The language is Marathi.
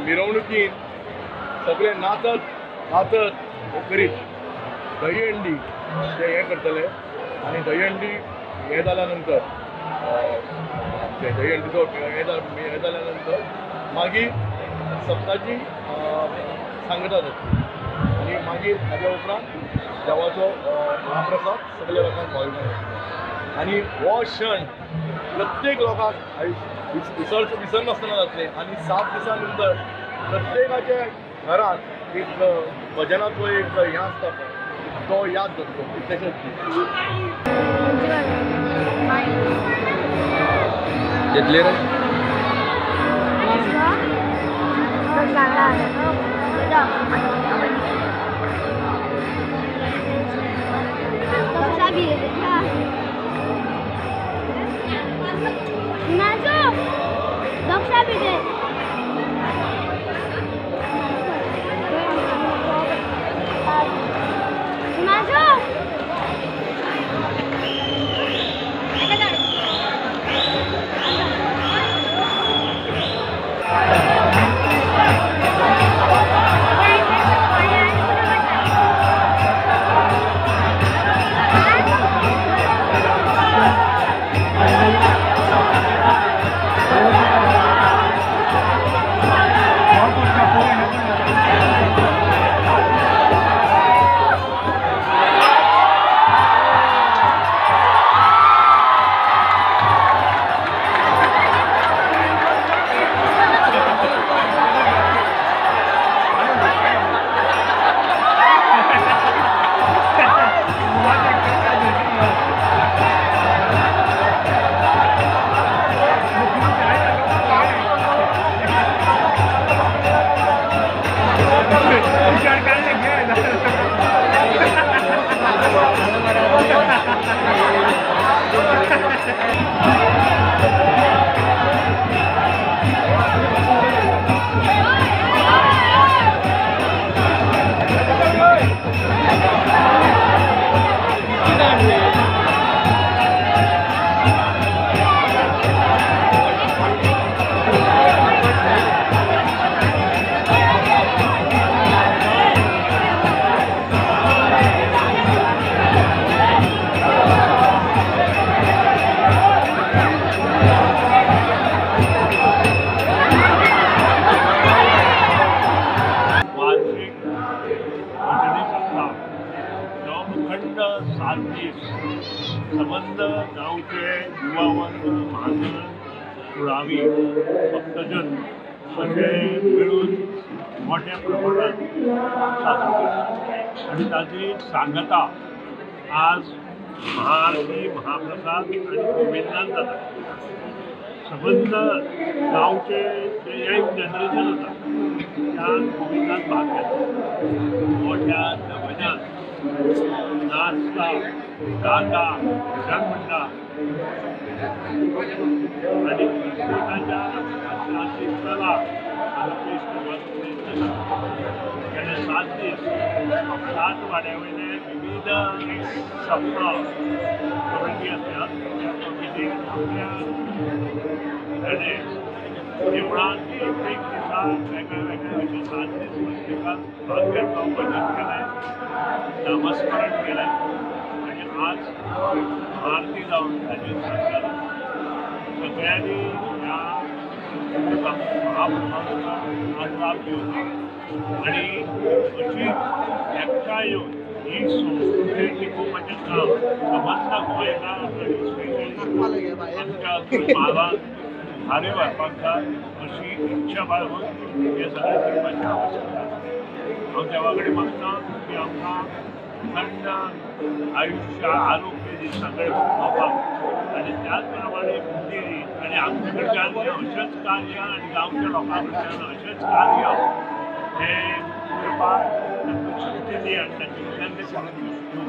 मिरवणुकीन सगळे नाचत नाचत करीत दहीहंडी ते हे करतले आणि दहीहंडी हे जाल्या नंतर दहीहंडीचो हे जाल्यानंतर मागीर सप्ताची सांगता जातली आणि मागीर हाज्या उपरांत देवाचो महाप्रसाद सगळ्या लोकांक पावयलो आणि हो क्षण प्रत्येक लोकांक विसरनासतना जातले आणि 7 दिसां नंतर प्रत्येकाच्या घरात एक भजनाचो एक हें आसता तो याद जातलो तशेंच घेतले रे संबंध गांवचे युवा वर्ग महाजन कुळावी भक्तजन असे मिळून मोठ्या प्रमाणात साजरो करतात आणि ताची सांगता आज महाआरती महाप्रसाद आणि गोविंदान जाता. संबंध गांवचे जे यंग जनरेशन आसा त्या गोविंदान भाग घेतात. मोठ्या दबाज्यान नाचता गाता भजन म्हणटा आणि एकमेकांच्या कला आणि गेले 7 दीस 7 वाड्या वयले विविध सप्ताह कमिटी आसतात. त्या कमिटीन आपल्या देवळांत एक दिसा वेगळ्या वेगळ्या अशे 7 दीस पुस्तकात भाग घेतलो, भजन केलें, नामस्मरण केलें आणि आज आरती जावन ताची सांगता सगळ्यांनी ह्या महाप्रसादाचो आज लाभ घेवचो आणि अशीच एकठांय येवन ही संस्कृती टिकोवपाचें काम संबंध गोंयकार आणि स्पेशली आमच्या म्हालांत हारे व्हरपाक जाय अशी इच्छा बाळगून हे सगळें करपाची आवश्यकता आसा. हांव देवा कडेन मागतां की आमकां थंड आयुश्य आरोग्य दी सगळें भोगोवपाक आनी त्याच प्रमाणे बुद्धी दी आनी आमचे कडच्यान अशेंच कार्य आनी गांवच्या लोकां कडच्यान अशेंच कार्य हे करपाक तांकां शक्ती दी आनी तांचे कडल्यान ते करून